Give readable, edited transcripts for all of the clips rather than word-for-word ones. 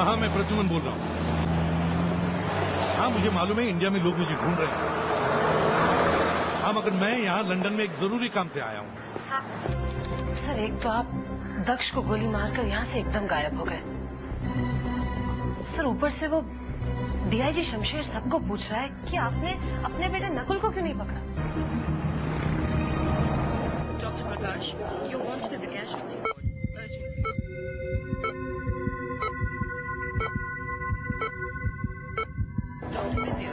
हाँ हाँ, मैं प्रद्युमन बोल रहा हूँ। हाँ, मुझे मालूम है इंडिया में लोग मुझे ढूंढ रहे हैं। हाँ, मगर मैं यहाँ लंदन में एक जरूरी काम से आया हूँ। सर एक तो आप दक्ष को गोली मारकर यहाँ से एकदम गायब हो गए। सर ऊपर से वो डीआईजी शमशेर सबको पूछ रहा है कि आपने अपने बेटे नकुल को क्यों नहीं पकड़ा। Doctor Prakash, you want to be casualty ward urgently. Doctor Vidya,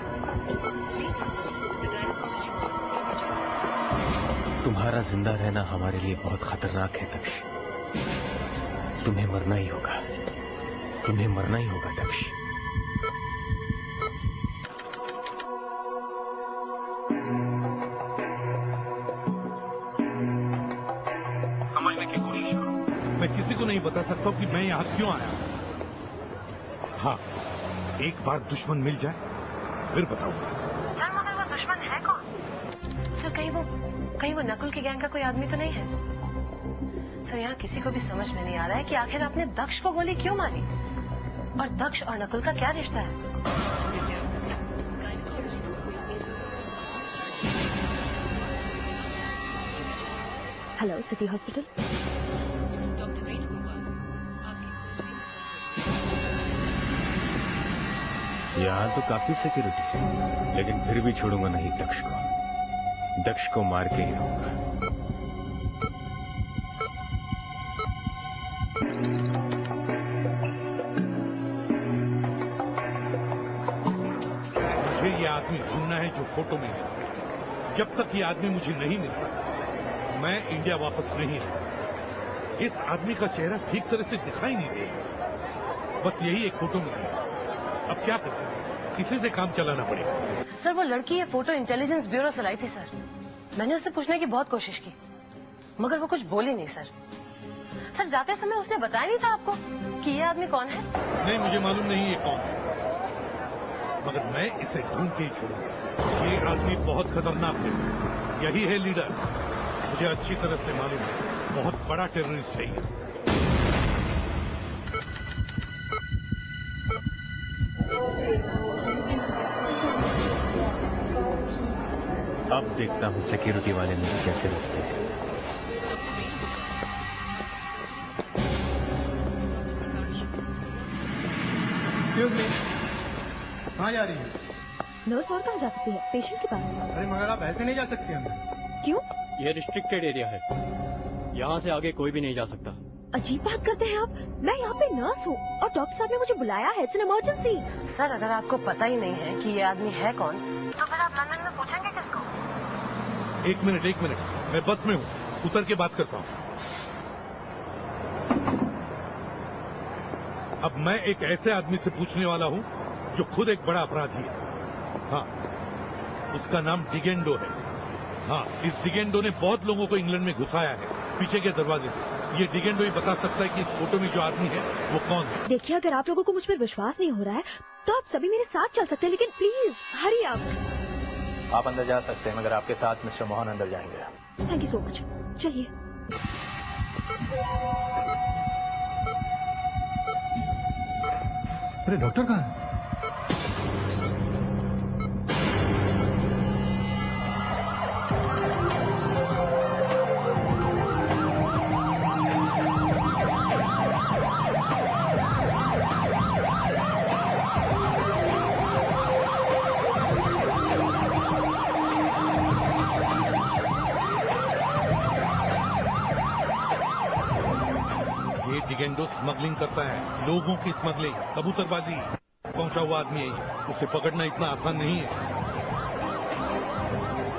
please report the gynaecology ward immediately. तुम्हारा जिंदा रहना हमारे लिए बहुत खतरनाक है दक्ष। तुम्हें मरना ही होगा, तुम्हें मरना ही होगा दक्ष। समझने की कोशिश करो। मैं किसी को नहीं बता सकता कि मैं यहाँ क्यों आया हूँ। हाँ, एक बार दुश्मन मिल जाए फिर बताऊंगा। सर मगर वो दुश्मन है कौन? सर कहीं वो नकुल की गैंग का कोई आदमी तो नहीं है? सर यहाँ किसी को भी समझ में नहीं आ रहा है कि आखिर आपने दक्ष को गोली क्यों मारी और दक्ष और नकुल का क्या रिश्ता है। Hello, city hospital. यहाँ तो काफी सिक्योरिटी है, लेकिन फिर भी छोड़ूंगा नहीं दक्ष को। दक्ष को मार के ही रहूंगा। मुझे ये आदमी ढूंढना है जो फोटो में है। जब तक ये आदमी मुझे नहीं मिलता मैं इंडिया वापस नहीं आऊंगा। इस आदमी का चेहरा ठीक तरह से दिखाई नहीं देगा। बस यही एक फोटो में है। अब क्या करें, किसी से काम चलाना पड़ेगा। सर वो लड़की ये फोटो इंटेलिजेंस ब्यूरो से लाई थी सर। मैंने उससे पूछने की बहुत कोशिश की मगर वो कुछ बोली नहीं सर। सर जाते समय उसने बताया नहीं था आपको कि ये आदमी कौन है? नहीं, मुझे मालूम नहीं ये कौन है, मगर मैं इसे ढूंढ के ही छोड़ूंगा। ये आदमी बहुत खतरनाक है। यही है लीडर। मुझे अच्छी तरह से मालूम है, बहुत बड़ा टेररिस्ट है ये। अब देखता हूँ सिक्योरिटी वाले मुझे कैसे रोकते हैं। कहाँ जा रही है? नर्स और कहाँ जा सकती है? पेशेंट के पास। अरे मगर आप ऐसे नहीं जा सकते अंदर। क्यों? ये रिस्ट्रिक्टेड एरिया है, यहाँ से आगे कोई भी नहीं जा सकता। अजीब बात करते हैं आप। मैं यहाँ पे नर्स हूँ और डॉक्टर साहब ने मुझे बुलाया है। It's an emergency. सर अगर आपको पता ही नहीं है कि ये आदमी है कौन तो फिर आप लंदन में पूछेंगे किसको? एक मिनट, मैं बस में हूँ, उतर के बात करता हूँ। अब मैं एक ऐसे आदमी से पूछने वाला हूँ जो खुद एक बड़ा अपराधी है। हाँ, उसका नाम डिगेंडो है। हाँ, इस डिगेंडो ने बहुत लोगों को इंग्लैंड में घुसाया है पीछे के दरवाजे से। ये डिगेंडो ही बता सकता है कि इस फोटो में जो आदमी है वो कौन है। देखिए, अगर आप लोगों को मुझ पर विश्वास नहीं हो रहा है तो आप सभी मेरे साथ चल सकते हैं, लेकिन प्लीज हरी आप। आप अंदर जा सकते हैं मगर आपके साथ मिस्टर मोहन अंदर जाएंगे। Thank you so much. चलिए। अरे डॉक्टर कहाँ है? डिगेंडो स्मगलिंग करता है, लोगों की स्मगलिंग, कबूतरबाजी पहुंचा हुआ आदमी है ये। उसे पकड़ना इतना आसान नहीं है।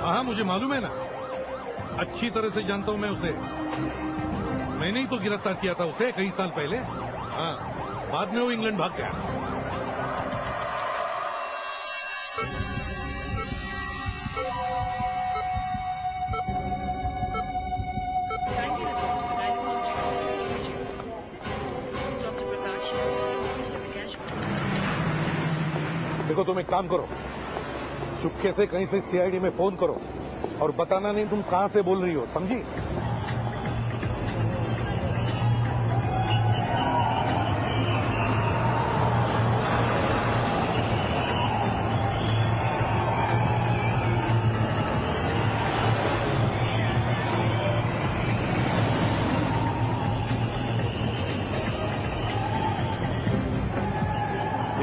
हाँ, मुझे मालूम है ना, अच्छी तरह से जानता हूं मैं उसे। मैंने ही तो गिरफ्तार किया था उसे कई साल पहले। हाँ, बाद में वो इंग्लैंड भाग गया। देखो, तुम एक काम करो, चुपके से कहीं से सीआईडी में फोन करो और बताना नहीं तुम कहां से बोल रही हो, समझी?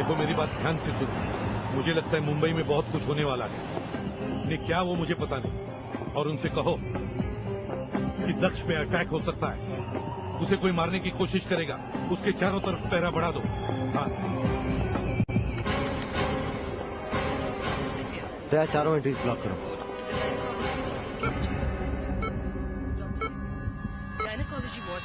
देखो मेरी बात ध्यान से सुनो। मुझे लगता है मुंबई में बहुत कुछ होने वाला है। ने क्या वो मुझे पता नहीं। और उनसे कहो कि दक्ष पे अटैक हो सकता है। उसे कोई मारने की कोशिश करेगा, उसके चारों तरफ पहरा बढ़ा दो। हाँ। दया, चारों एंट्रीज ब्लॉक करो। गायनेकोलॉजी वार्ड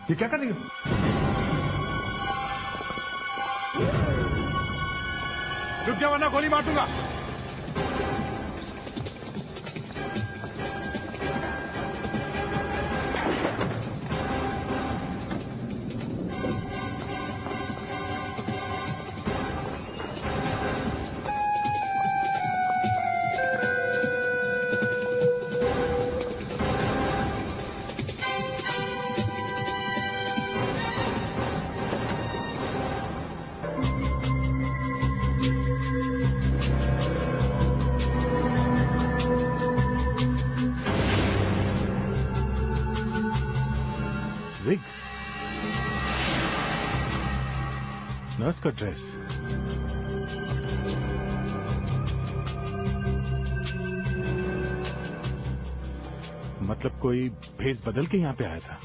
ये क्या कर रही हो? रुक जा वरना गोली मार दूंगा। नर्स का ड्रेस। मतलब कोई भेस बदल के यहां पे आया था,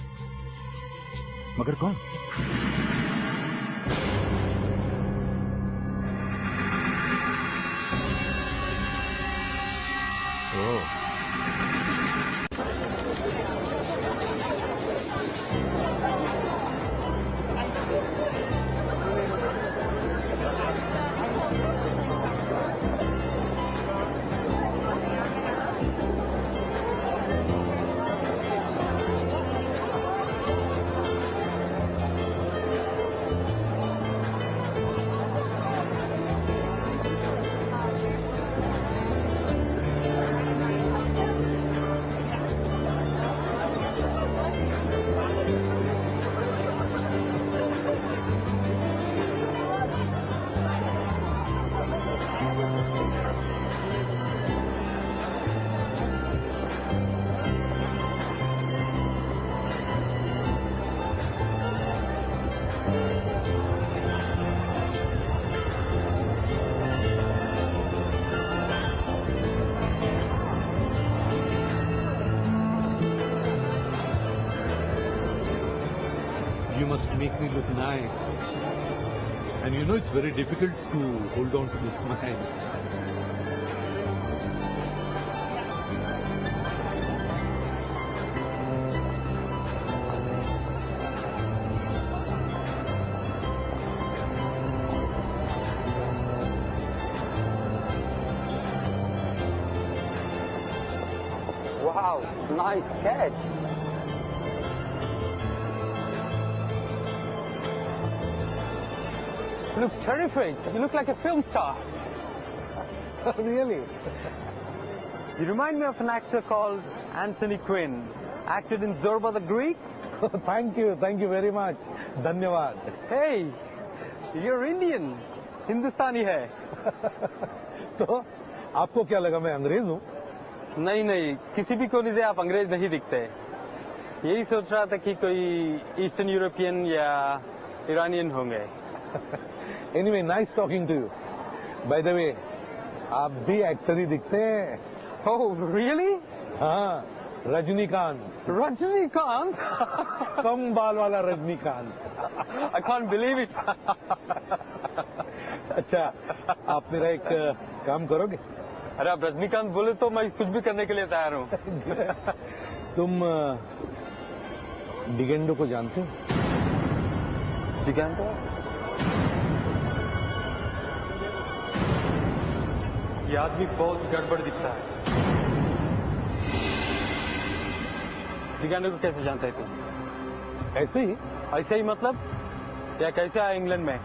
मगर कौन? ओह, You must make me look nice. And you know it's very difficult to hold on to the smile. Wow, nice catch. You look terrific. You look like a film star. really? You remind me of an actor called Anthony Quinn, acted in Zorba the Greek. Thank you very much. धन्यवाद. Hey, you're Indian. हिंदुस्तानी है. तो आपको क्या लगा मैं अंग्रेज हूँ? नहीं नहीं, किसी भी कोने से आप अंग्रेज नहीं दिखते. यही सोच रहा था कि कोई ईस्टर्न यूरोपियन या ईरानियन होंगे. Anyway, nice talking to you. By the way, आप भी एक्टर ही दिखते हैं. Oh, really? हाँ, रजनीकांत. रजनीकांत? कम बाल वाला Rajinikanth. I can't believe it. अच्छा, आप मेरा एक काम करोगे? अरे आप रजनीकांत बोले तो मैं कुछ भी करने के लिए तैयार हूँ. तुम डिगेंडो को जानते हो? डिगेंडो? ये आदमी बहुत गड़बड़ दिखता है. डिगेंडो को कैसे जानते है तुम? ऐसे ही. ऐसे ही मतलब? या कैसे आया इंग्लैंड में?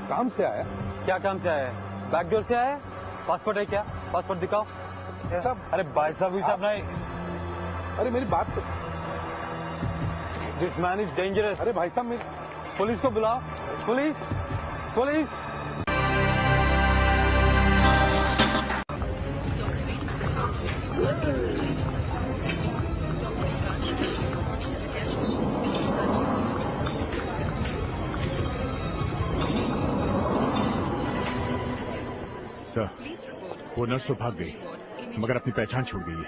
काम से आया. क्या काम से आया? बैकडोर से आया? पासपोर्ट है क्या? पासपोर्ट दिखाओ. सब अरे भाई साहब नहीं, अरे मेरी बात तो, दिस मैन इज डेंजरस। अरे भाई साहब मेरी, पुलिस को बुलाओ, पुलिस पुलिस। सर, वो नर्स तो भाग गई मगर अपनी पहचान छूट गई है।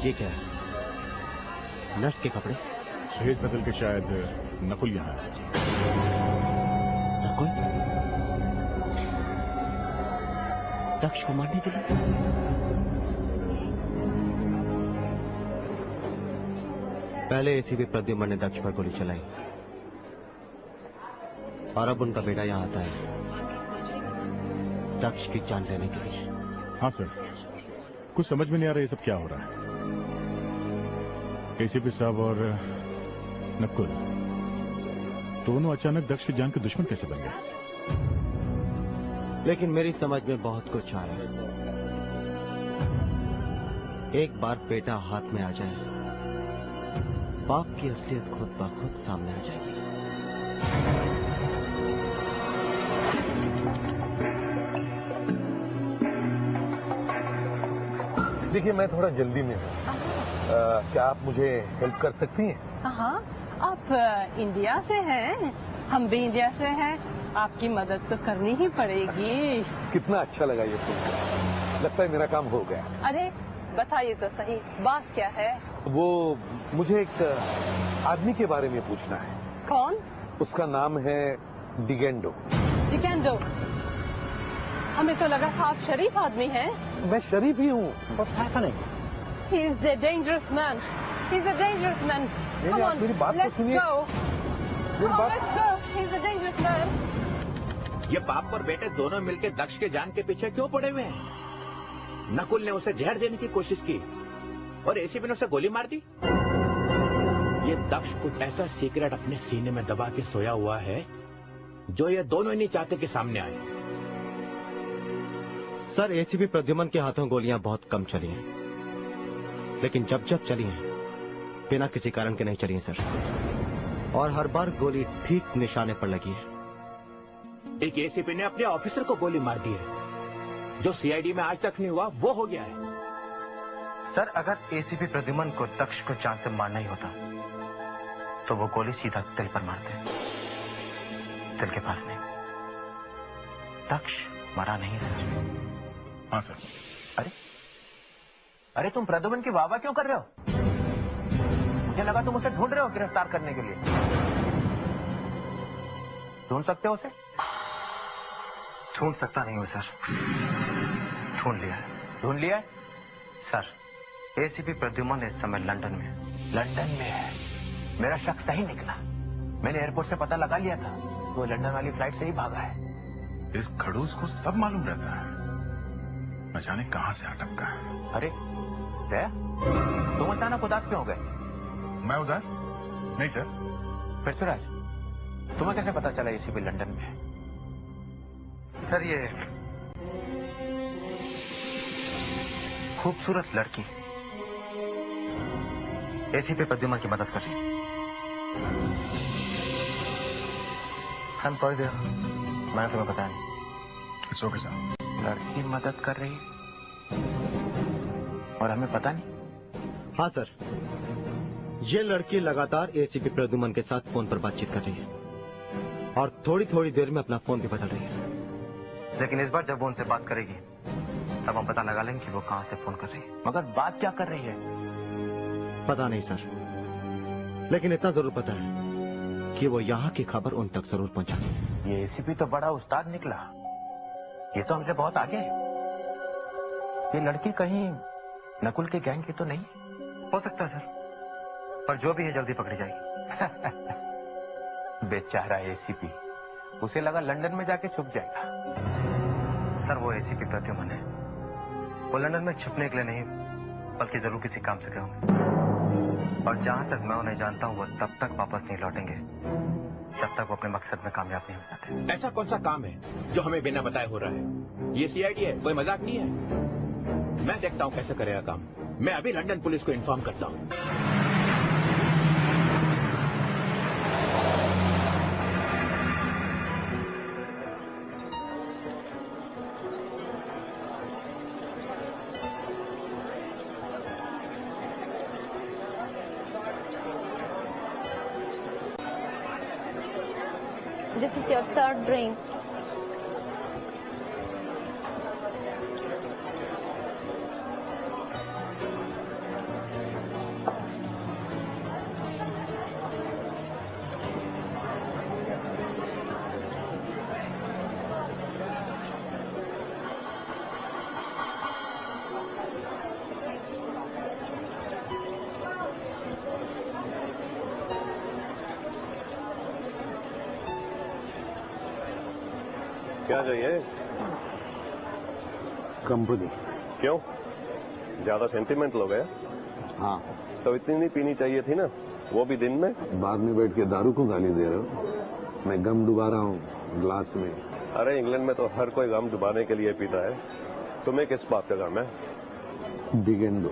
ये क्या है? नर्स के कपड़े? भेस बदल के शायद नकुल यहाँ है। नकुल? दक्ष को मारने के लिए? पहले एसीपी प्रद्युमन ने दक्ष पर गोली चलाई और अब उनका बेटा यहाँ आता है दक्ष की जान लेने के लिए। हाँ सर, कुछ समझ में नहीं आ रहा ये सब क्या हो रहा है। एसीपी साहब और नकुल दोनों अचानक दक्ष की जान के दुश्मन कैसे बन गए? लेकिन मेरी समझ में बहुत कुछ आया। एक बार बेटा हाथ में आ जाए, बाप की असलियत खुद ब खुद सामने आ जाएगी। देखिए मैं थोड़ा जल्दी में हूँ, क्या आप मुझे हेल्प कर सकती हैं? हाँ, आप इंडिया से हैं, हम भी इंडिया से हैं, आपकी मदद तो करनी ही पड़ेगी। कितना अच्छा लगा ये सुनकर, लगता है मेरा काम हो गया। अरे बताइए तो सही, बात क्या है? वो मुझे एक आदमी के बारे में पूछना है। कौन? उसका नाम है डिगेंडो। डिगेंडो? हमें तो लगा था आप शरीफ आदमी हैं। मैं शरीफ ही हूँ, What's happening? He is a dangerous man. He's a dangerous man. Come on, मेरी बात तो let's सुनिए। go. Come on, let's go. He's a dangerous man. ये बाप और बेटे दोनों मिलकर दक्ष के जान के पीछे क्यों पड़े हुए हैं? नकुल ने उसे जहर देने की कोशिश की और एसीपी ने उसे गोली मार दी। ये दक्ष कुछ ऐसा सीक्रेट अपने सीने में दबा के सोया हुआ है जो ये दोनों ही नहीं चाहते कि सामने आए। सर, एसीपी प्रद्युमन के हाथों गोलियां बहुत कम चली हैं, लेकिन जब जब चली हैं बिना किसी कारण के नहीं चली हैं सर, और हर बार गोली ठीक निशाने पर लगी है। एक एसीपी ने अपने ऑफिसर को गोली मार दी है। जो सीआईडी में आज तक नहीं हुआ वो हो गया है। सर, अगर एसीपी प्रद्युमन को दक्ष को जान से मारना ही होता तो वो गोली सीधा दिल पर मारते, दिल के पास नहीं। दक्ष मरा नहीं सर। हाँ सर। अरे तुम प्रद्युमन की वाहवाह क्यों कर रहे हो? मुझे लगा तुम उसे ढूंढ रहे हो गिरफ्तार करने के लिए। ढूंढ सकते हो उसे? ढूंढ सकता नहीं हूं सर, ढूंढ लिया है। ढूंढ लिया है? सर, एसीपी प्रद्युमन इस समय लंदन में है। लंदन में है? मेरा शक सही निकला। मैंने एयरपोर्ट से पता लगा लिया था, वो लंदन वाली फ्लाइट से ही भागा है। इस खड़ूस को सब मालूम रहता है, न जाने कहां से अटका है। अरे दया, तुम अचानक उदास क्यों हो गए? मैं उदास नहीं सर। पृथ्वीराज, तुम्हें कैसे पता चला एसीपी लंदन में है? सर, ये खूबसूरत लड़की एसीपी प्रद्युमन की मदद कर रही है। सॉरी देयर, मैंने तुम्हें बताया नहीं। It's okay sir. लड़की मदद कर रही है और हमें पता नहीं। हाँ सर, ये लड़की लगातार एसीपी प्रद्युमन के साथ फोन पर बातचीत कर रही है और थोड़ी थोड़ी देर में अपना फोन भी बदल रही है। लेकिन इस बार जब वो उनसे बात करेगी तब हम पता लगा लेंगे कि वो कहां से फोन कर रही है। मगर बात क्या कर रही है पता नहीं सर, लेकिन इतना जरूर पता है कि वो यहाँ की खबर उन तक जरूर पहुंचाएगी। ये एसीपी तो बड़ा उस्ताद निकला, ये तो हमसे बहुत आगे है। ये लड़की कहीं नकुल के गैंग की तो नहीं? हो सकता है सर, पर जो भी है जल्दी पकड़ी जाएगी। बेचारा एसीपी, उसे लगा लंदन में जाके छुप जाएगा। सर, वो एसीपी प्रद्युमन है, वो लंदन में छुपने के लिए नहीं बल्कि जरूर किसी काम से गए होंगे। और जहां तक मैं उन्हें जानता हूं वो तब तक वापस नहीं लौटेंगे जब तक वो अपने मकसद में कामयाब नहीं हो जाते। ऐसा कौन सा काम है जो हमें बिना बताए हो रहा है? ये सीआईडी है, कोई मजाक नहीं है। मैं देखता हूँ कैसे करेगा काम। मैं अभी लंदन पुलिस को इन्फॉर्म करता हूँ। This is your third drink. क्या चाहिए? कंपनी। क्यों? ज्यादा सेंटिमेंटल हो गया? हाँ। तो इतनी नहीं पीनी चाहिए थी ना, वो भी दिन में। बाद में बैठ के दारू को गाली दे रहे हो? मैं गम डुबा रहा हूँ ग्लास में। अरे इंग्लैंड में तो हर कोई गम डुबाने के लिए पीता है। तुम्हें किस बात का गम है? डिगेंडो।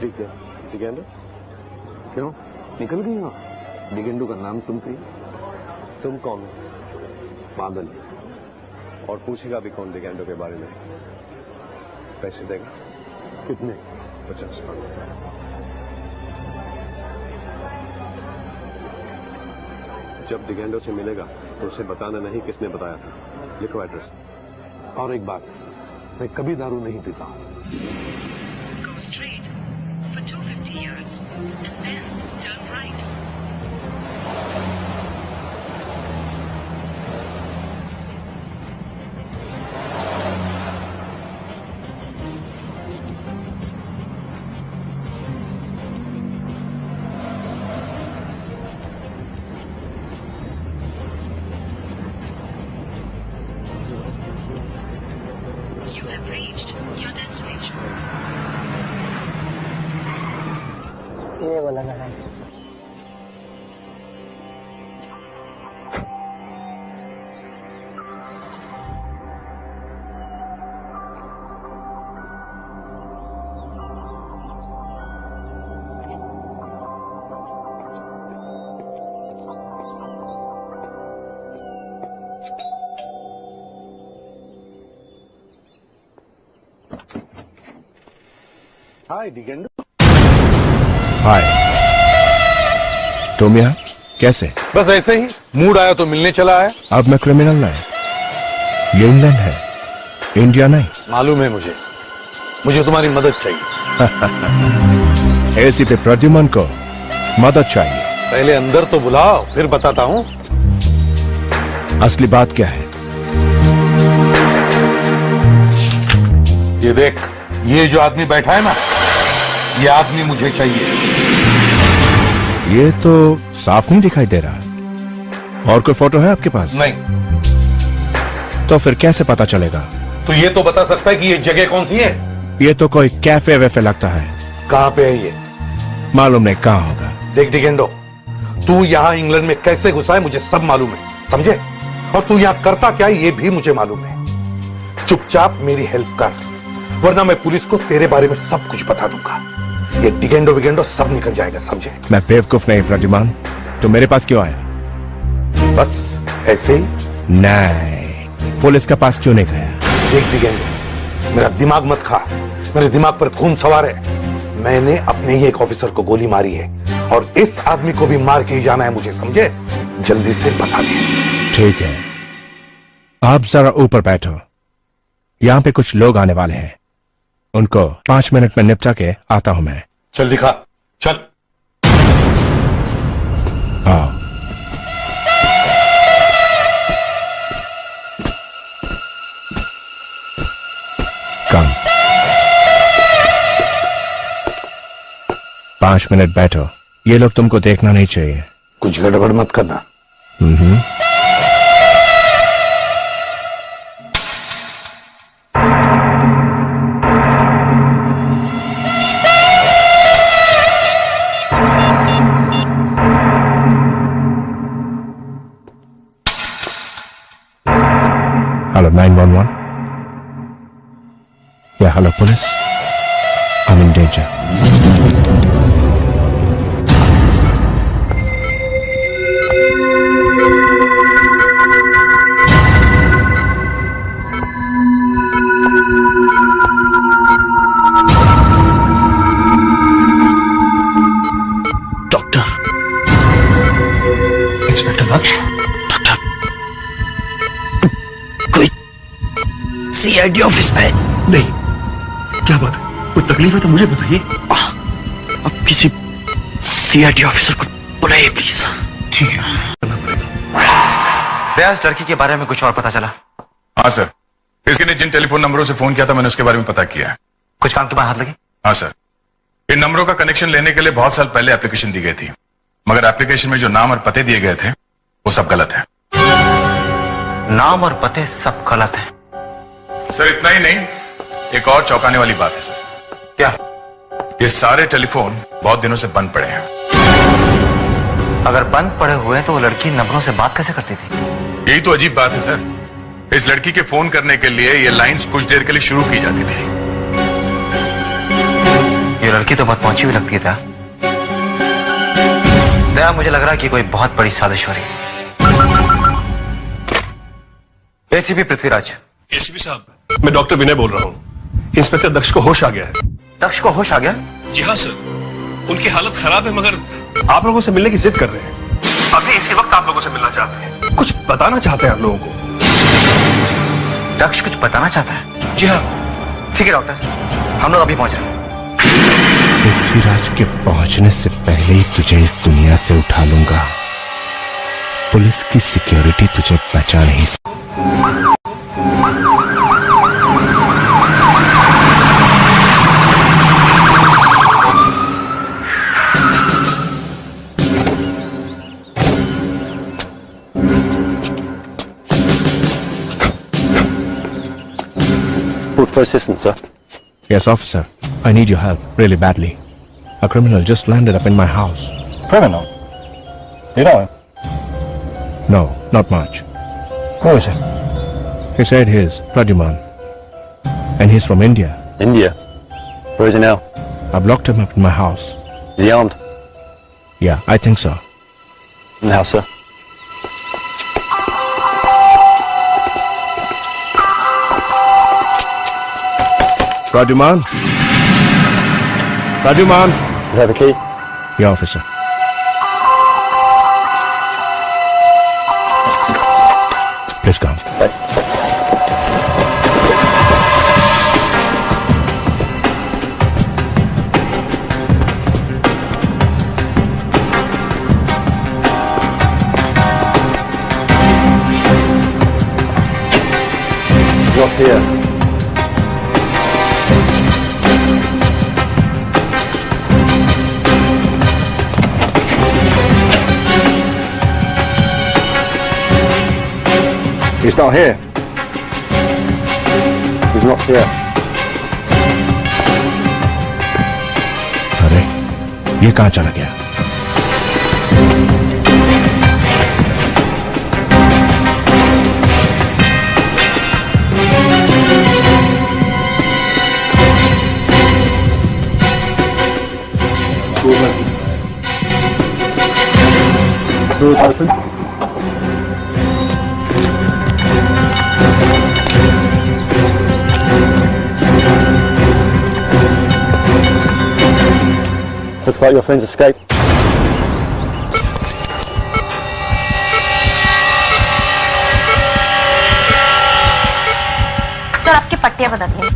ठीक है, डिगेंडो। क्यों निकल गई वहां? डिगेंडो का नाम सुनते ही? तुम कौन हो? पागल। और पूछेगा भी कौन डिगेंडो के बारे में? पैसे देगा? कितने? 50 पाउंड। जब डिगेंडो से मिलेगा तो उसे बताना नहीं किसने बताया था। लिखो एड्रेस। और एक बात, मैं कभी दारू नहीं पीता हूँ। Go straight for 250 yards and then turn right. You have reached your destination. ये वाला ना है। हाय डिगेंडो। हाय। तुम यहाँ कैसे? बस ऐसे ही मूड आया तो मिलने चला आया। अब मैं क्रिमिनल नहीं, ये इंग्लैंड है, इंडिया नहीं। मालूम है मुझे तुम्हारी मदद चाहिए। एसीपी प्रद्युमन को मदद चाहिए। पहले अंदर तो बुलाओ, फिर बताता हूँ। असली बात क्या है? ये देख, ये जो आदमी बैठा है ना, ये आदमी मुझे चाहिए। ये तो साफ नहीं दिखाई दे रहा। और कोई फोटो है आपके पास? नहीं। तो फिर कैसे पता चलेगा? तो ये तो बता सकता है कि ये जगह कौन सी है? ये तो कोई कैफे वैफे लगता है। कहाँ पे है ये? मालूम नहीं कहाँ होगा। देख डिगेंडो, तू यहाँ इंग्लैंड में कैसे घुसा है मुझे सब मालूम है, समझे? और तू यहाँ करता क्या है ये भी मुझे मालूम है। चुपचाप मेरी हेल्प कर, वरना मैं पुलिस को तेरे बारे में सब कुछ बता दूंगा। ये डिगेंडो विगेंडो सब निकल जाएगा, समझे? मैं बेवकूफ नहीं प्रद्युमन, तो मेरे पास क्यों आया? बस ऐसे ही? नहीं, पुलिस के पास क्यों नहीं गया? देख डिगेंडो, मेरा दिमाग मत खा, मेरे दिमाग पर खून सवार है। मैंने अपने ही एक ऑफिसर को गोली मारी है और इस आदमी को भी मार के ही जाना है मुझे, समझे? जल्दी से बता दे। ठीक है, आप जरा ऊपर बैठो, यहां पे कुछ लोग आने वाले हैं, उनको 5 मिनट में निपटा के आता हूं मैं। चल दिखा, चल। आओ। कम 5 मिनट बैठो, ये लोग तुमको देखना नहीं चाहिए। कुछ गड़बड़ मत करना। Hello, 911. Yeah, hello, police. I'm in danger. Doctor, inspector Daksh, doctor, कोई सीआईडी ऑफिस में? नहीं, क्या बात है? कोई तकलीफ है तो मुझे बताइए। अब किसी सीआईडी ऑफिसर को बुलाइए प्लीज। ठीक है। भैया, इस लड़की के बारे में कुछ और पता चला? हाँ सर, इसके ने जिन टेलीफोन नंबरों से फोन किया था मैंने उसके बारे में पता किया है। कुछ काम के बाद हाथ लगी? हाँ सर, इन नंबरों का कनेक्शन लेने के लिए बहुत साल पहले एप्लीकेशन दी गई थी, मगर एप्लीकेशन में जो नाम और पते दिए गए थे वो सब गलत है। नाम और पते सब गलत है? सर इतना ही नहीं, एक और चौंकाने वाली बात है सर। क्या? ये सारे टेलीफोन बहुत दिनों से बंद पड़े हैं। अगर बंद पड़े हुए तो वो लड़की नंबरों से बात कैसे करती थी? यही तो अजीब बात है सर। इस लड़की के फोन करने के लिए ये लाइंस कुछ देर के लिए शुरू की जाती थी। ये लड़की तो बहुत पहुंची हुई लगती था। दया, मुझे लग रहा है कि कोई बहुत बड़ी साजिश हो रही है। एसीपी पृथ्वीराज। एसीपी साहब, मैं डॉक्टर विनय बोल रहा हूँ। इंस्पेक्टर दक्ष को होश आ गया है। दक्ष को होश आ गया? जी हाँ सर, उनकी हालत खराब है मगर आप लोगों से मिलने की जिद कर रहे हैं। अभी इसी वक्त आप लोगों से मिलना चाहते हैं, कुछ बताना चाहते हैं आप लोगों को। दक्ष कुछ बताना चाहता है? जी हाँ। ठीक है डॉक्टर, हम लोग अभी पहुंच रहे हैं। पृथ्वीराज के पहुंचने से पहले ही तुझे इस दुनिया से उठा लूंगा। पुलिस की सिक्योरिटी तुझे बचा नहीं सकती। For assistance, sir. Yes, officer. I need your help really badly. A criminal just landed up in my house. Criminal? You know him? No, not much. Who is it? He said he's Pradyuman. And he's from India. India? Where is he now? I've locked him up in my house. Is he armed? Yeah, I think so. In the house, sir. Pradyuman? Pradyuman? You have a key? Yeah, officer. Please come. Right. Look here. He's not here. He's not here. अरे, ये कहाँ चला गया? Doors open. Looks like your friends escaped. Sir, आपकी पट्टियां बदलिए।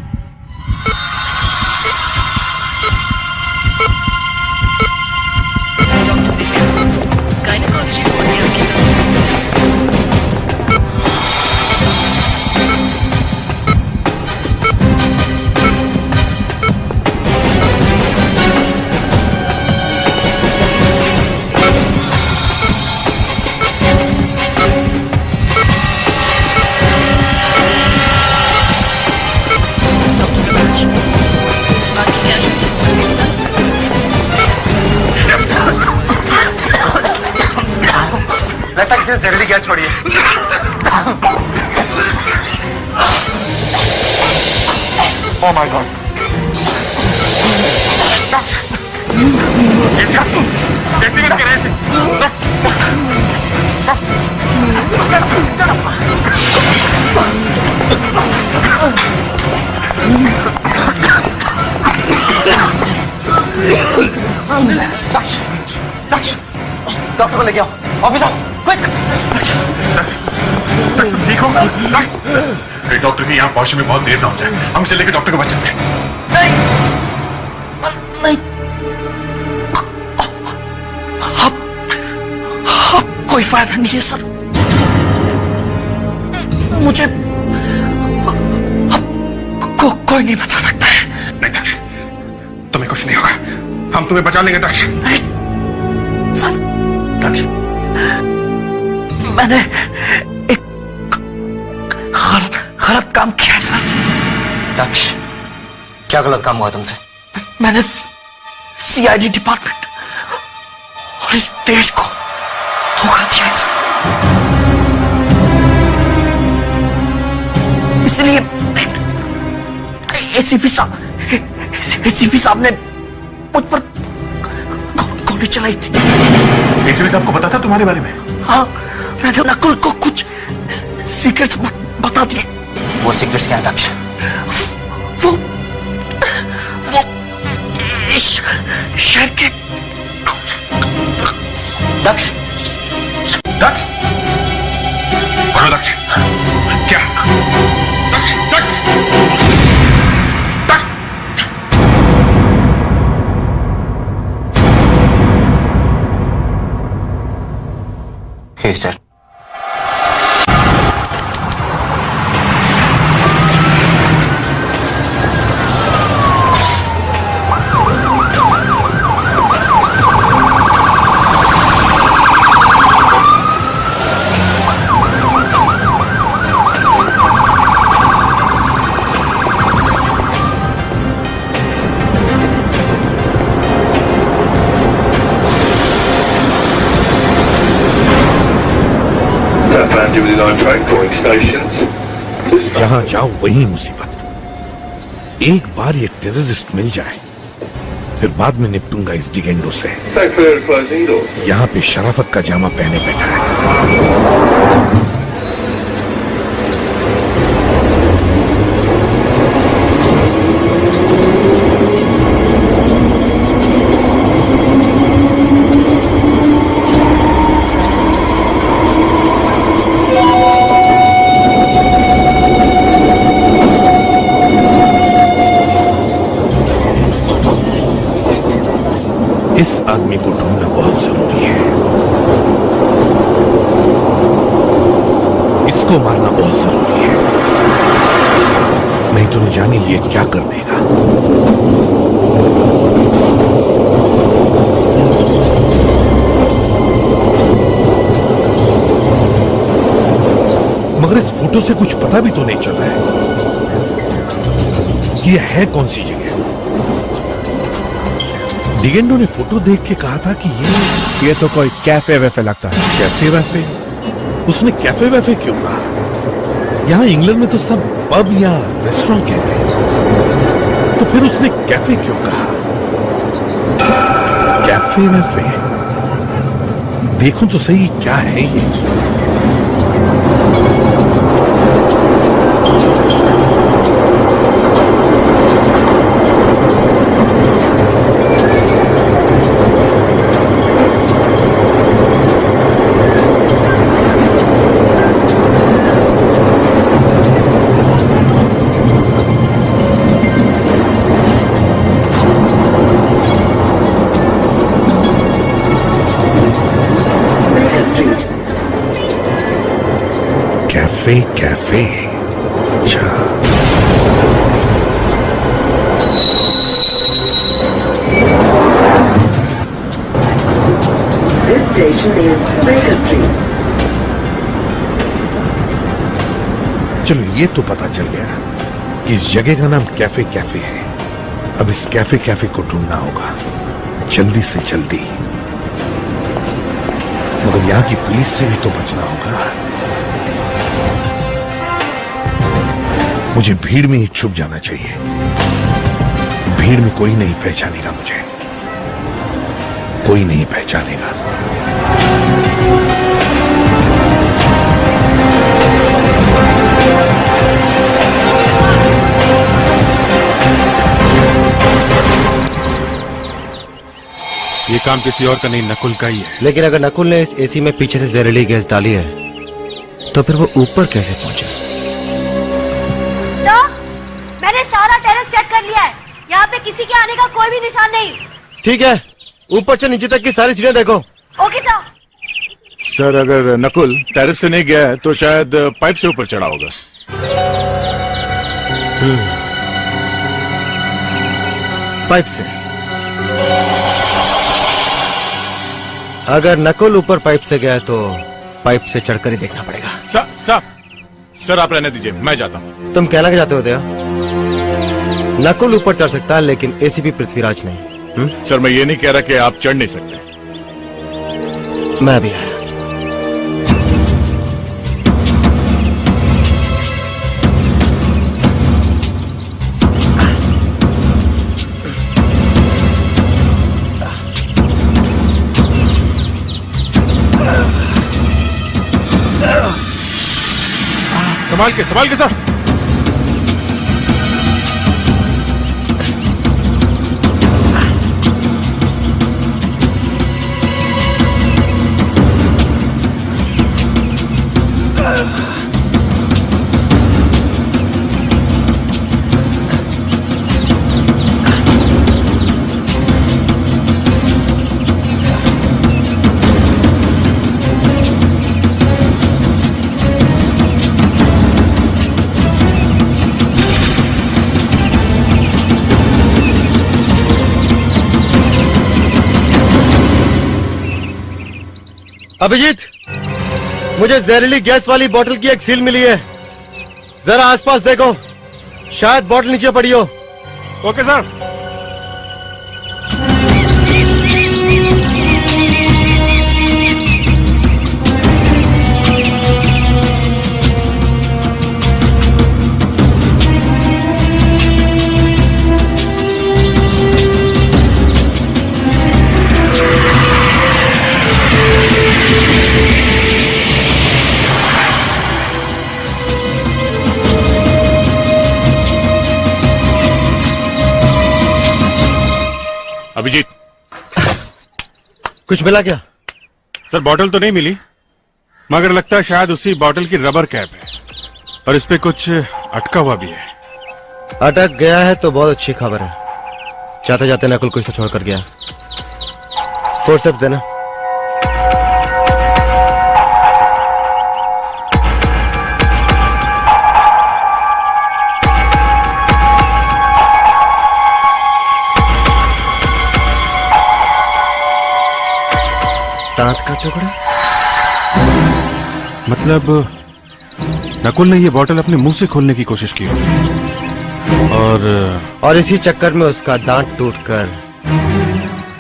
Gynaecology board में आपके साथ लगता है किसी ने जहरीली गैस छोड़ी है। Oh my God. डॉक्टर को लेके आओ। Officer quick. तुम ठीक हो? डॉक्टर की यहाँ पहुंचने में बहुत देर ना हो जाए, हम इसे लेकर डॉक्टर के पास चलते हैं। नहीं नहीं, अब कोई फायदा नहीं है सर, मुझे अब कोई नहीं बचा सकता है। नहीं डॉक्टर, तुम्हें कुछ नहीं होगा, हम तुम्हें बचा लेंगे डॉक्टर। सर डॉक्टर, मैंने एक गलत काम किया है सर। डॉक्टर, क्या गलत काम हुआ तुमसे? मैंने सीआईडी डिपार्टमेंट और इस देश को धोखा दिया है सर, इसलिए एसीपी साहब ने मुझ पर गोली चलाई थी। एसीपी साहब को पता था तुम्हारे बारे में? हाँ, मैंने नकुल को कुछ सीक्रेट्स बता दिए। वो सीक्रेट्स क्या है दक्ष? वो शहर के दक्ष दक्ष बोलो दक्ष, क्या दक्ष दक्ष दक्ष He's dead. जहां जाओ वही मुसीबत। एक बार ये टेररिस्ट मिल जाए, फिर बाद में निपटूंगा इस डिगेंडो से। यहाँ पे शराफत का जामा पहने बैठा है। इस आदमी को ढूंढना बहुत जरूरी है, इसको मारना बहुत जरूरी है, नहीं तो न जाने ये क्या कर देगा। मगर इस फोटो से कुछ पता भी तो नहीं चल रहा है कि यह है कौन सी जगह। डिगेंडो ने फोटो देख के कहा था कि ये तो कोई कैफे वैफे लगता है। कैफे वैफे? उसने कैफे वैफे क्यों कहा? यहां इंग्लैंड में तो सब पब या रेस्टोरेंट कहते हैं, तो फिर उसने कैफे क्यों कहा? कैफे वैफे? देखो तो सही क्या है ये। कैफे अच्छा, चलो ये तो पता चल गया कि इस जगह का नाम कैफे कैफे है। अब इस कैफे कैफे को ढूंढना होगा जल्दी से जल्दी, मगर यहां की पुलिस से भी तो बचना होगा। मुझे भीड़ में ही छुप जाना चाहिए। भीड़ में कोई नहीं पहचानेगा मुझे, कोई नहीं पहचानेगा। ये काम किसी और का नहीं, नकुल का ही है। लेकिन अगर नकुल ने इस एसी में पीछे से जहरीली गैस डाली है तो फिर वो ऊपर कैसे पहुंचे? सर, मैंने सारा टेरेस चेक कर लिया है, यहाँ पे किसी के आने का कोई भी निशान नहीं। ठीक है, ऊपर से नीचे तक की सारी चीजें देखो। Okay sir. सर, अगर नकुल टेरेस से नहीं गया है तो शायद पाइप से ऊपर चढ़ा होगा। पाइप से? अगर नकुल ऊपर पाइप से गया तो पाइप से चढ़कर ही देखना पड़ेगा। सर आप रहने दीजिए, मैं जाता हूँ। तुम कहना क्या चाहते हो दया? नकुल ऊपर चढ़ सकता है लेकिन एसीपी पृथ्वीराज नहीं। सर मैं ये नहीं कह रहा कि आप चढ़ नहीं सकते। मैं भी आया। संभाल के सर। अभिजीत, मुझे जहरीली गैस वाली बोतल की एक सील मिली है, जरा आसपास देखो, शायद बोतल नीचे पड़ी हो। Okay sir. अभिजीत, कुछ मिला क्या? सर बोतल तो नहीं मिली, मगर लगता है शायद उसी बोतल की रबर कैप है और इस पे कुछ अटका हुआ भी है। अटक गया है तो बहुत अच्छी खबर है। जाते जाते नकुल कुछ तो छोड़ कर गया। फोर्सेप्स देना। दांत का टुकड़ा? मतलब नकुल ने ये बोतल अपने मुंह से खोलने की कोशिश की और इसी चक्कर में उसका दांत टूटकर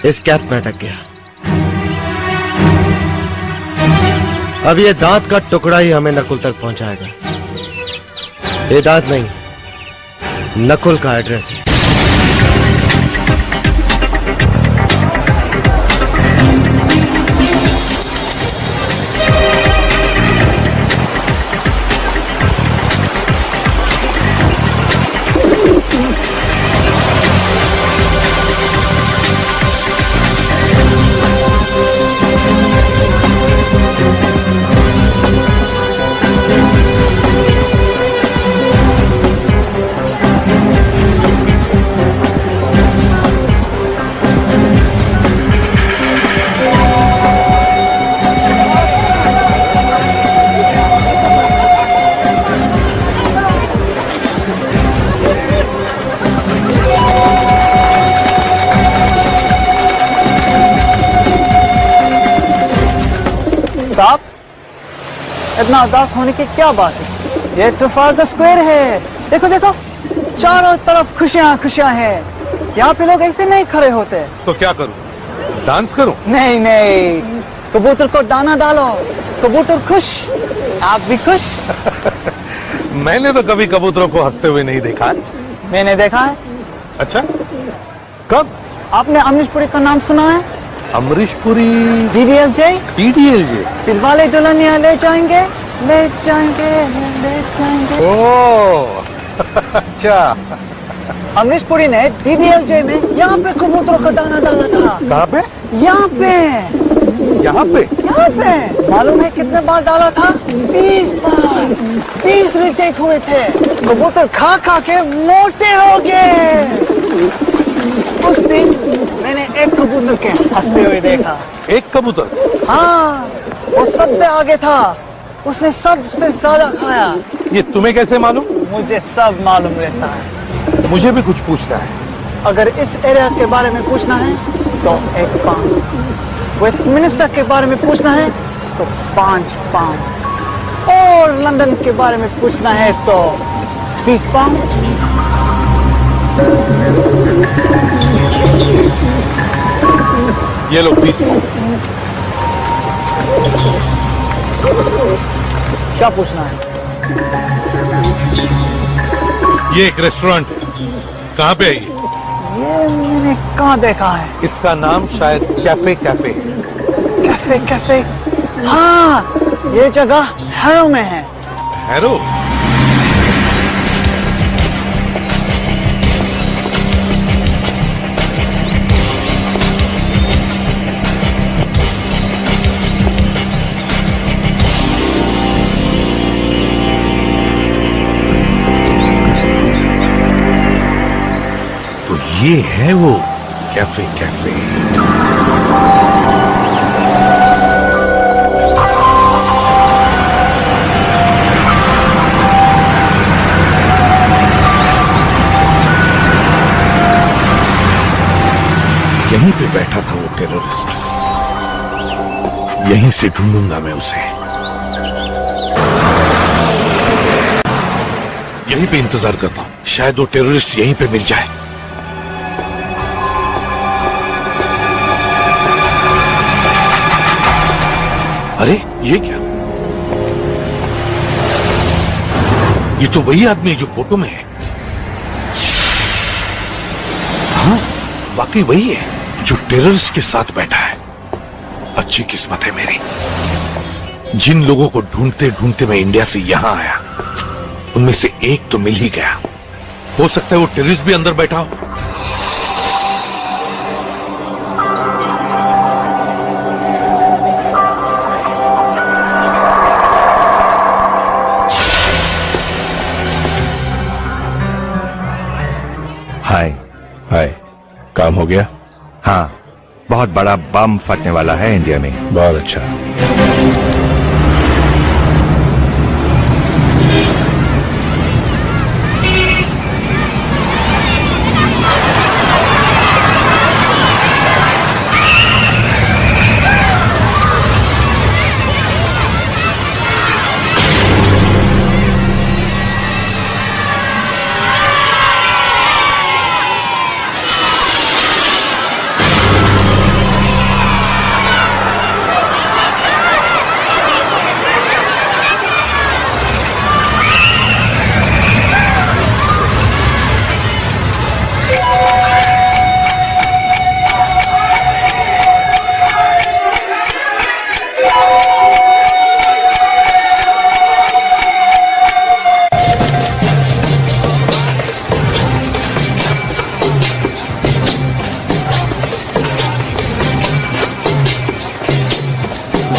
इस कैप में अटक गया। अब ये दांत का टुकड़ा ही हमें नकुल तक पहुंचाएगा। ये दांत नहीं, नकुल का एड्रेस है। साहब, इतना उदास होने की क्या बात है? ये ट्रफाल्गर स्क्वायर है, देखो देखो, चारों तरफ खुशियां खुशियां हैं। यहाँ पे लोग ऐसे नहीं खड़े होते। तो क्या करूं? डांस करूं? नहीं नहीं, कबूतर को दाना डालो, कबूतर खुश, आप भी खुश। मैंने तो कभी कबूतरों को हंसते हुए नहीं देखा है। मैंने देखा है। अच्छा, कब? आपने अमरीश पुरी का नाम सुना है? अमरीश पुरी? DDLJ? DDLJ? दिलवाले दुल्हनिया ले जाएंगे, ले जाएंगे, ले जाएंगे। ओह, अच्छा। अमरीश पुरी ने DDLJ में यहाँ पे कबूतरों का दाना डाला था। कहाँ पे? यहाँ पे। यहाँ पे? यहाँ पे। मालूम है कितने बार डाला था? 20 बार। 20 रिटेक हुए थे। कबूतर खा खा के मोटे हो गए। उस दिन मैंने एक कबूतर के हंसते हुए देखा। एक कबूतर? हाँ, वो सबसे आगे था। उसने सबसे ज्यादा खाया। ये तुम्हें कैसे मालूम? मुझे सब मालूम रहता है। मुझे भी कुछ पूछना है। अगर इस एरिया के बारे में पूछना है तो 1 पाउंड, वेस्टमिनिस्टर के बारे में पूछना है तो 5 पाउंड, और लंदन के बारे में पूछना है तो 20 पाउंड। ये लो 20 पाउंड। क्या पूछना है? ये एक रेस्टोरेंट है, कहाँ पे है ये मैंने कहाँ देखा है? इसका नाम शायद कैफे कैफे है। Cafe cafe? हाँ, ये जगह हैरो में है। हैरो? ये है वो कैफे कैफे। यहीं पे बैठा था वो टेररिस्ट। यहीं से ढूंढूंगा मैं उसे। यहीं पे इंतजार करता हूं, शायद वो टेररिस्ट यहीं पे मिल जाए। अरे ये क्या? ये तो वही आदमी है जो फोटो में है। हाँ, वाकई वही है जो टेररिस्ट के साथ बैठा है। अच्छी किस्मत है मेरी। जिन लोगों को ढूंढते ढूंढते मैं इंडिया से यहां आया, उनमें से एक तो मिल ही गया। हो सकता है वो टेररिस्ट भी अंदर बैठा हो। हाय हाय, काम हो गया? हाँ, बहुत बड़ा बम फटने वाला है इंडिया में। बहुत अच्छा।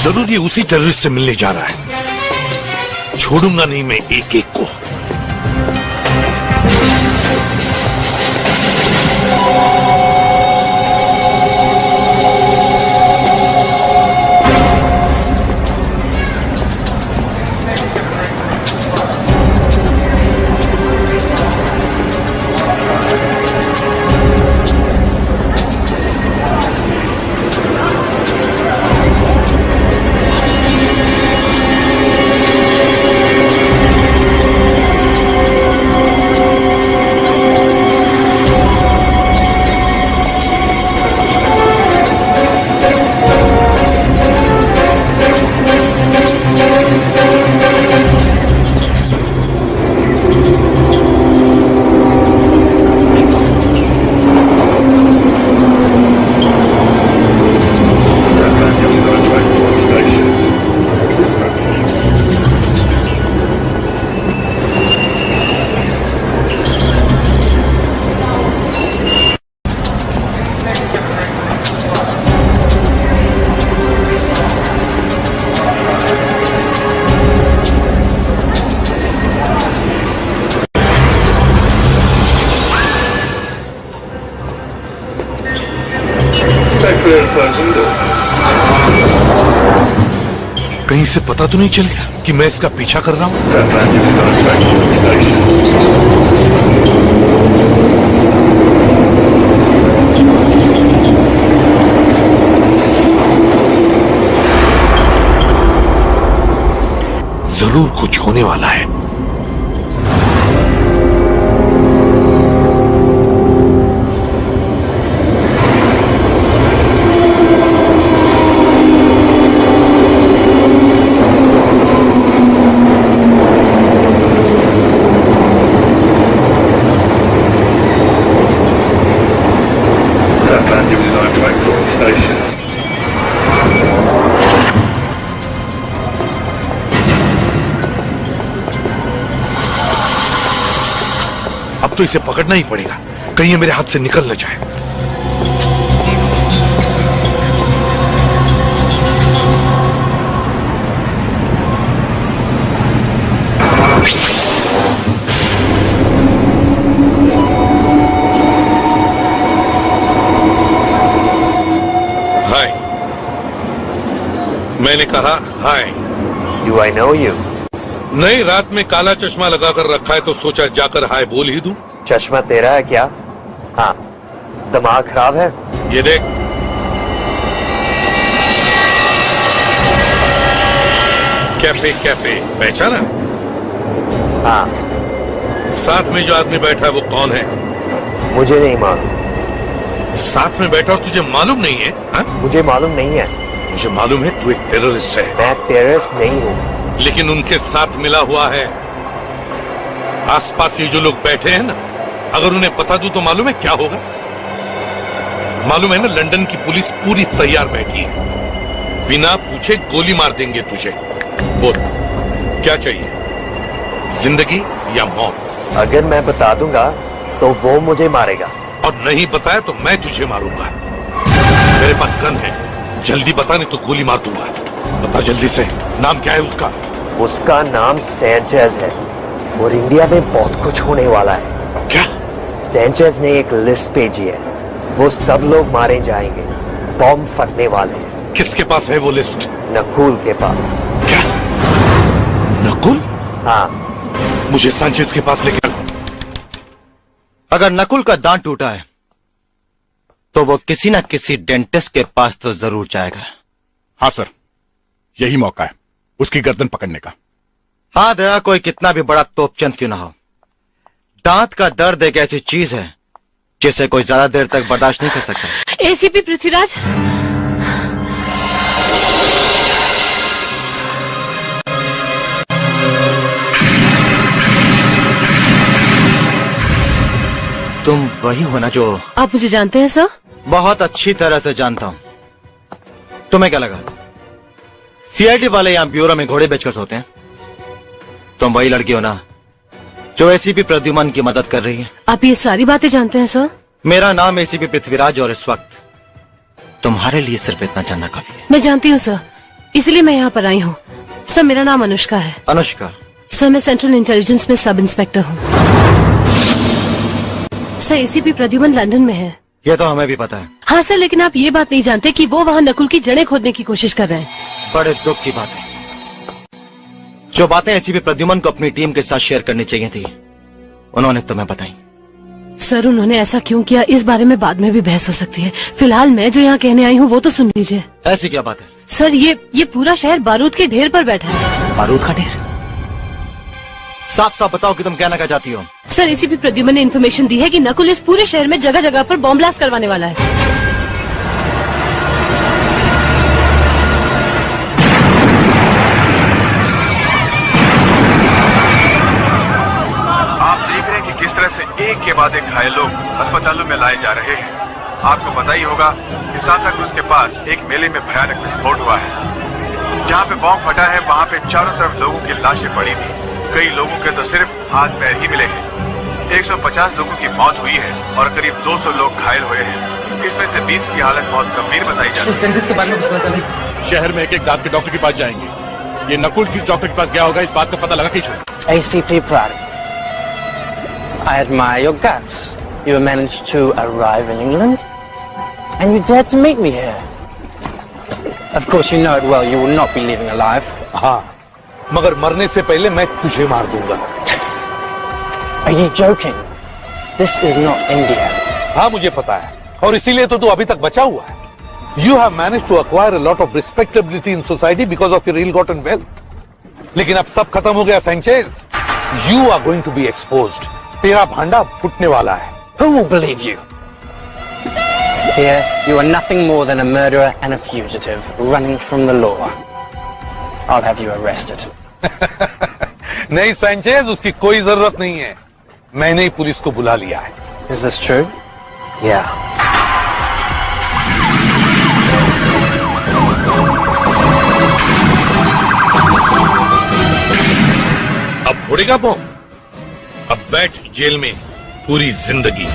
जरूर ये उसी टेररिस्ट से मिलने जा रहा है। छोड़ूंगा नहीं मैं एक एक को। कहीं इसे पता तो नहीं चल गया कि मैं इसका पीछा कर रहा हूं? जरूर कुछ होने वाला है। अब तो इसे पकड़ना ही पड़ेगा, कहीं ये मेरे हाथ से निकल न जाए। हाय, मैंने कहा हाय। Do I know you? नहीं, रात में काला चश्मा लगाकर रखा है तो सोचा जाकर हाय बोल ही दूं। चश्मा तेरा है क्या? हाँ। दिमाग खराब है? ये देख, कैफे कैफे पहचाना? हाँ। साथ में जो आदमी बैठा है वो कौन है? मुझे नहीं मालूम। साथ में बैठा और तुझे मालूम नहीं है? हा? मुझे मालूम नहीं है। मुझे मालूम है तू एक टेररिस्ट है। मैं टेररिस्ट नहीं हूँ। लेकिन उनके साथ मिला हुआ है। आसपास ये जो लोग बैठे हैं ना, अगर उन्हें बता दूं तो मालूम है क्या होगा? मालूम है ना, लंदन की पुलिस पूरी तैयार बैठी है, बिना पूछे गोली मार देंगे तुझे। बोल क्या चाहिए, जिंदगी या मौत? अगर मैं बता दूंगा तो वो मुझे मारेगा, और नहीं बताया तो मैं तुझे मारूंगा। मेरे पास गन है, जल्दी बता नहीं तो गोली मार दूंगा। बता जल्दी से, नाम क्या है उसका? उसका नाम सैंचेज है और इंडिया में बहुत कुछ होने वाला है। क्या? सैंचेज ने एक लिस्ट भेजी है, वो सब लोग मारे जाएंगे, बॉम्ब फटने वाले हैं। किसके पास है वो लिस्ट? नकुल के पास। क्या? नकुल? हाँ। मुझे सैंचेज के पास लेकर। अगर नकुल का दांत टूटा है तो वो किसी न किसी डेंटिस्ट के पास तो जरूर जाएगा। हाँ सर, यही मौका है उसकी गर्दन पकड़ने का। हाँ दया, कोई कितना भी बड़ा तोपचंद क्यों ना हो, दांत का दर्द एक ऐसी चीज है जिसे कोई ज्यादा देर तक बर्दाश्त नहीं कर सकता। एसीपी पृथ्वीराज, तुम वही हो ना जो? आप मुझे जानते हैं सर? बहुत अच्छी तरह से जानता हूं। तुम्हें क्या लगा सीआईडी वाले यहां ब्यूरो में घोड़े बेचकर सोते हैं? तुम वही लड़की हो ना जो एसीपी प्रद्युमन की मदद कर रही है? आप ये सारी बातें जानते हैं सर? मेरा नाम एसीपी पृथ्वीराज और इस वक्त तुम्हारे लिए सिर्फ इतना जानना काफी है। मैं जानती हूँ सर, इसलिए मैं यहाँ पर आई हूँ। सर मेरा नाम अनुष्का है। अनुष्का? सर मैं सेंट्रल इंटेलिजेंस में सब इंस्पेक्टर हूँ। सर एसीपी प्रद्युमन लंदन में है। ये तो हमें भी पता है। हाँ सर, लेकिन आप ये बात नहीं जानते कि वो वहाँ नकुल की जड़ें खोदने की कोशिश कर रहे हैं। बड़े दुख की बात है। जो बातें एसीपी प्रद्युमन को अपनी टीम के साथ शेयर करनी चाहिए थी उन्होंने तुम्हें बताई। सर उन्होंने ऐसा क्यों किया, इस बारे में बाद में भी बहस हो सकती है। फिलहाल मैं जो यहाँ कहने आई हूँ वो तो सुन लीजिए। ऐसी क्या बात है? सर ये पूरा शहर बारूद के ढेर पर बैठा है। बारूद का ढेर? साफ साफ बताओ कि तुम कहना क्या चाहती हो? सर एसीपी प्रद्युमन ने इन्फॉर्मेशन दी है कि नकुल इस पूरे शहर में जगह जगह पर बॉम्ब ब्लास्ट करवाने वाला है। आप देख रहे हैं कि किस तरह से एक के बाद एक घायल लोग अस्पतालों में लाए जा रहे हैं। आपको पता ही होगा कि सांता क्रूज के पास एक मेले में भयानक विस्फोट हुआ है। जहाँ पे बॉम्ब फटा है वहाँ पे चारों तरफ लोगों की लाशें पड़ी थी। कई लोगों के तो सिर्फ हाथ पैर ही मिले हैं। 150 लोगों की मौत हुई है और करीब 200 लोग घायल हुए हैं। इसमें से 20 की हालत बहुत गंभीर बताई जाती है। डेंटिस्ट के बारे में कुछ पता नहीं? शहर में एक एक दांत के डॉक्टर के पास जाएंगे। ये नकुल किस डॉक्टर के पास गया होगा, इस बात का पता लगा के छोड़। ACP Prati, I admire your guts. You managed to arrive in England, and you dared to meet me here. Of course, you know it well. You will not be leaving alive. हाँ, मगर मरने से पहले मैं तुझे मार दूंगा। Are you joking? This is not India. हाँ, मुझे पता है, और इसीलिए तो तू अभी तक बचा हुआ है। You have managed to acquire a lot of respectability in society because of your ill-gotten wealth. लेकिन अब सब खत्म हो गया Sanchez. You are going to be exposed. तेरा भांडा फूटने वाला है। Who will believe you? Here, you are nothing more than a murderer and a fugitive running from the law. I'll have you arrested. नहीं सैंचेज, उसकी कोई जरूरत नहीं है। मैंने ही पुलिस को बुला लिया है। Is this true? Yeah. अब फोड़ेगा बॉम्ब? अब बैठ जेल में पूरी जिंदगी।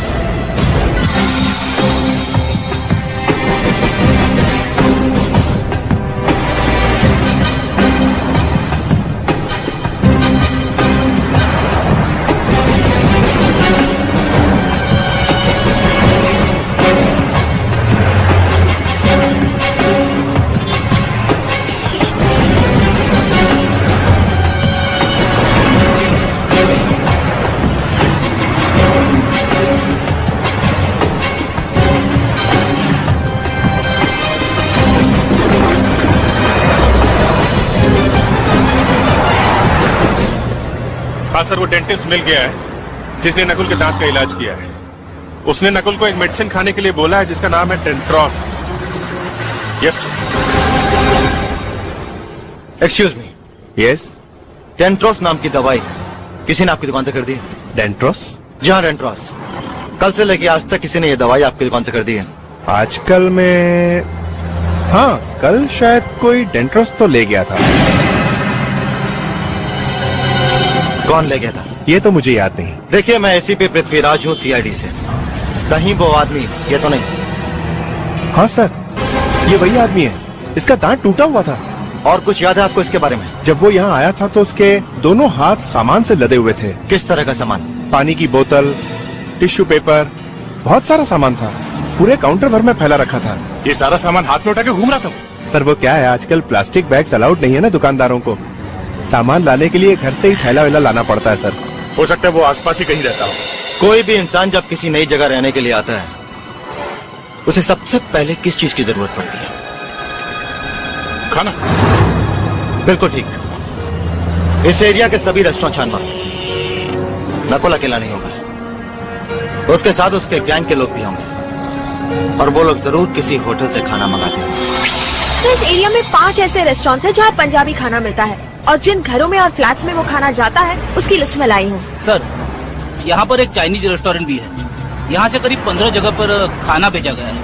हाँ सर, वो डेंटिस्ट मिल गया है जिसने नकुल के दांत का इलाज किया है। उसने नकुल को एक मेडिसिन खाने के लिए बोला है जिसका नाम है डेंट्रोस। यस। Excuse me. यस। डेंट्रोस नाम की दवाई किसी ने आपकी दुकान से कर दी? डेंट्रोस? जी हाँ, डेंट्रोस। कल से लेके आज तक किसी ने ये दवाई आपकी दुकान से कर दी है? आजकल में हाँ, कल शायद कोई डेंट्रोस तो ले गया था। कौन ले गया था? ये तो मुझे याद नहीं। देखिए, मैं एसीपी पृथ्वीराज हूँ, सीआईडी से। कहीं वो आदमी ये तो नहीं? हाँ सर, ये वही आदमी है। इसका दांत टूटा हुआ था। और कुछ याद है आपको इसके बारे में? जब वो यहाँ आया था तो उसके दोनों हाथ सामान से लदे हुए थे। किस तरह का सामान? पानी की बोतल, टिश्यू पेपर, बहुत सारा सामान था। पूरे काउंटर भर में फैला रखा था। ये सारा सामान हाथ में उठा के घूम रहा था। सर वो क्या है, आजकल प्लास्टिक बैग्स अलाउड नहीं है ना दुकानदारों को। सामान लाने के लिए घर से ही थैला वैला लाना पड़ता है सर। हो सकता है वो आसपास ही कहीं रहता हो। कोई भी इंसान जब किसी नई जगह रहने के लिए आता है, उसे सबसे पहले किस चीज की जरूरत पड़ती है? खाना। बिल्कुल ठीक। इस एरिया के सभी रेस्टोरेंट छान मारो। नकुल अकेला नहीं होगा, उसके साथ उसके गैंग के लोग भी होंगे, और वो लोग जरूर किसी होटल से खाना मंगाते हैं। तो इस एरिया में 5 ऐसे रेस्टोरेंट हैं जहाँ पंजाबी खाना मिलता है, और जिन घरों में और फ्लैट्स में वो खाना जाता है उसकी लिस्ट में लाई हूँ। सर, यहाँ पर एक चाइनीज रेस्टोरेंट भी है। यहाँ से करीब 15 जगह पर खाना भेजा गया है।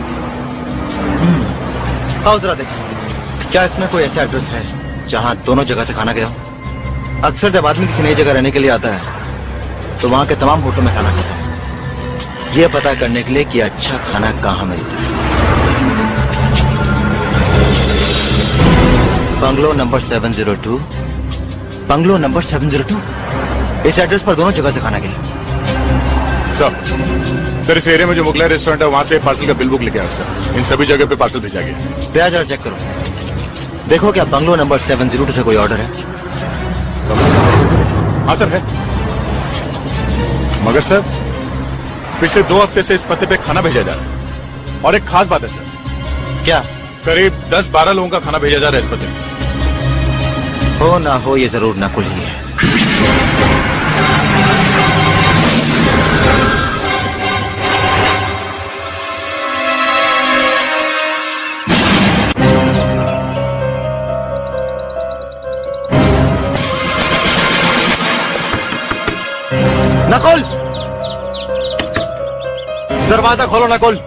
आओ जरा देखो, क्या इसमें कोई ऐसा एड्रेस है जहाँ दोनों जगह से खाना गया हो? अक्सर जब आदमी किसी नई जगह रहने के लिए आता है तो वहाँ के तमाम होटलों में खाना खाता है, ये पता करने के लिए कि अच्छा खाना कहाँ मिलता है। बंगलो नंबर 702, बंगलो नंबर 702, इस एड्रेस पर दोनों जगह से खाना गया। सर, इस एरिया में जो मुगलाई रेस्टोरेंट है वहाँ से पार्सल का बिल बुक लेके आओ सर। इन सभी जगह पे पार्सल भेजा गया। भैया जरा चेक करो, देखो क्या बंगलो नंबर 702 से कोई ऑर्डर है? हाँ सर, है। मगर सर, पिछले 2 हफ्ते से इस पते पे खाना भेजा जा रहा है। और एक खास बात है सर। क्या? करीब 10-12 लोगों का खाना भेजा जा रहा है इस पते पे। हो ना हो, ये जरूर नकुल ही है। नकुल, दरवाजा खोलो नकुल।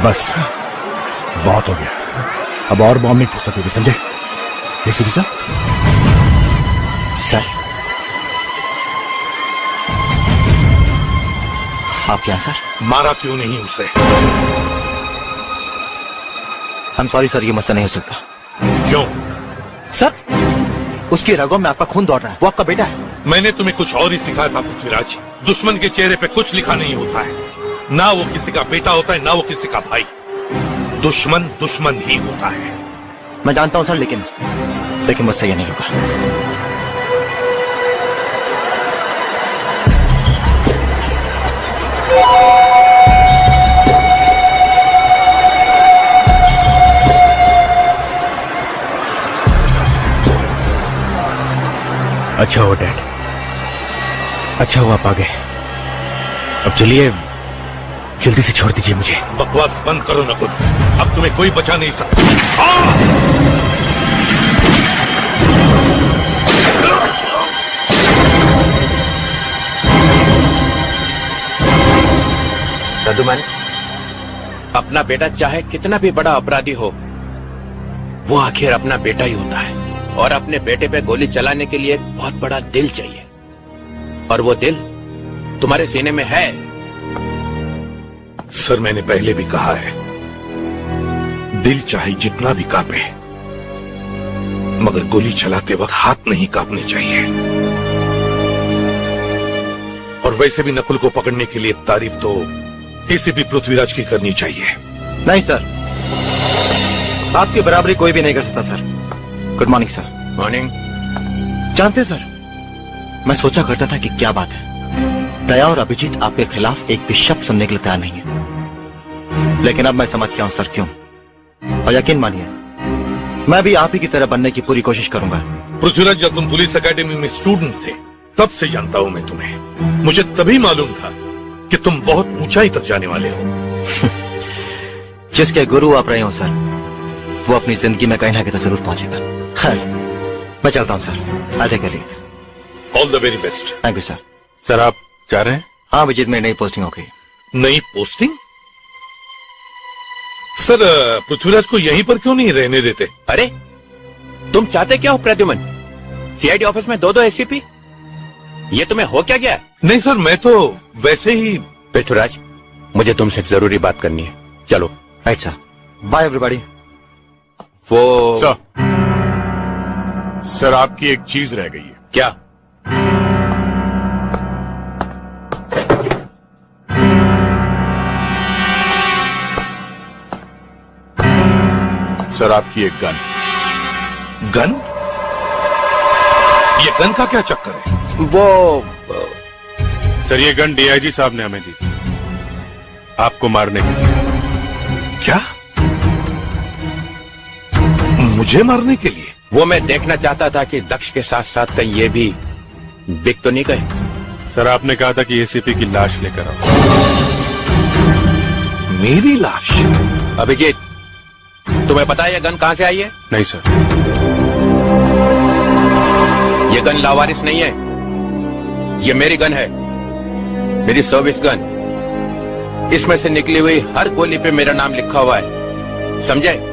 बस बहुत हो गया, अब और बॉम्ब नहीं फूट सकोगे, समझे? एसीपी साहब। सर आप क्या सर? मारा क्यों नहीं उसे? आई एम सॉरी सर, ये मसला नहीं हो सकता। क्यों? सर उसकी रगों में आपका खून दौड़ रहा है, वो आपका बेटा है। मैंने तुम्हें कुछ और ही सिखाया था पृथ्वीराज। दुश्मन के चेहरे पे कुछ लिखा नहीं होता है, ना वो किसी का बेटा होता है, ना वो किसी का भाई। दुश्मन दुश्मन ही होता है। मैं जानता हूं सर, लेकिन मुझसे ये नहीं होगा। अच्छा हुआ डैड, अच्छा हुआ आप आ गए। अब चलिए, जल्दी से छोड़ दीजिए मुझे। बकवास बंद करो नकुल, अब तुम्हें कोई बचा नहीं सकता। रदुमन, अपना बेटा चाहे कितना भी बड़ा अपराधी हो, वो आखिर अपना बेटा ही होता है। और अपने बेटे पे गोली चलाने के लिए एक बहुत बड़ा दिल चाहिए, और वो दिल तुम्हारे सीने में है। सर मैंने पहले भी कहा है, दिल चाहे जितना भी कांपे, मगर गोली चलाते वक्त हाथ नहीं कांपने चाहिए। और वैसे भी नकुल को पकड़ने के लिए तारीफ तो एसीपी पृथ्वीराज की करनी चाहिए। नहीं सर, आपकी बराबरी कोई भी नहीं कर सकता sir. Good morning sir. Morning. जानते सर, मैं सोचा करता था कि क्या बात है, दया और अभिजीत आपके खिलाफ एक भी शब्द सुनने के लिए तैयार नहीं है, लेकिन अब मैं समझ गया हूं सर क्यों। और यकीन मानिए, मैं भी आप ही की तरह बनने की पूरी कोशिश करूंगा। पृथ्वीराज, जब तुम पुलिस एकेडमी में स्टूडेंट थे तब से जानता हूं मैं तुम्हें। मुझे तभी मालूम था कि तुम बहुत ऊंचाई तक जाने वाले हो। जिसके गुरु आप रहे हो सर, वो अपनी जिंदगी में कहीं ना कहीं तो जरूर पहुंचेगा। खैर, मैं चलता हूं sir. I take a leave. All the very best. Thank you sir. Sir आप जा रहे हैं? हाँ अभिजीत, में नई पोस्टिंग हो गई। नई पोस्टिंग? सर पृथ्वीराज को यहीं पर क्यों नहीं रहने देते? अरे तुम चाहते क्या हो प्रद्युमन? सीआईडी ऑफिस में 2 एसीपी? ये तुम्हें हो क्या गया? नहीं सर, मैं तो वैसे ही। पृथ्वीराज, मुझे तुमसे एक जरूरी बात करनी है, चलो। Right sir, bye everybody. वो सर आपकी एक चीज रह गई है। क्या? सर आपकी एक गन। गन? ये गन का क्या चक्कर है? वो सर ये गन डीआईजी साहब ने हमें दी थी आपको मारने के लिए। क्या? मुझे मारने के लिए? वो मैं देखना चाहता था कि दक्ष के साथ साथ कहीं ये भी बिक तो नहीं गए। सर आपने कहा था कि एसीपी की लाश लेकर आओ। मेरी लाश? अभिजीत, तुम्हें पता है ये गन कहां से आई है? नहीं सर। ये गन लावारिस नहीं है, ये मेरी गन है, मेरी सर्विस गन। इसमें से निकली हुई हर गोली पे मेरा नाम लिखा हुआ है, समझे?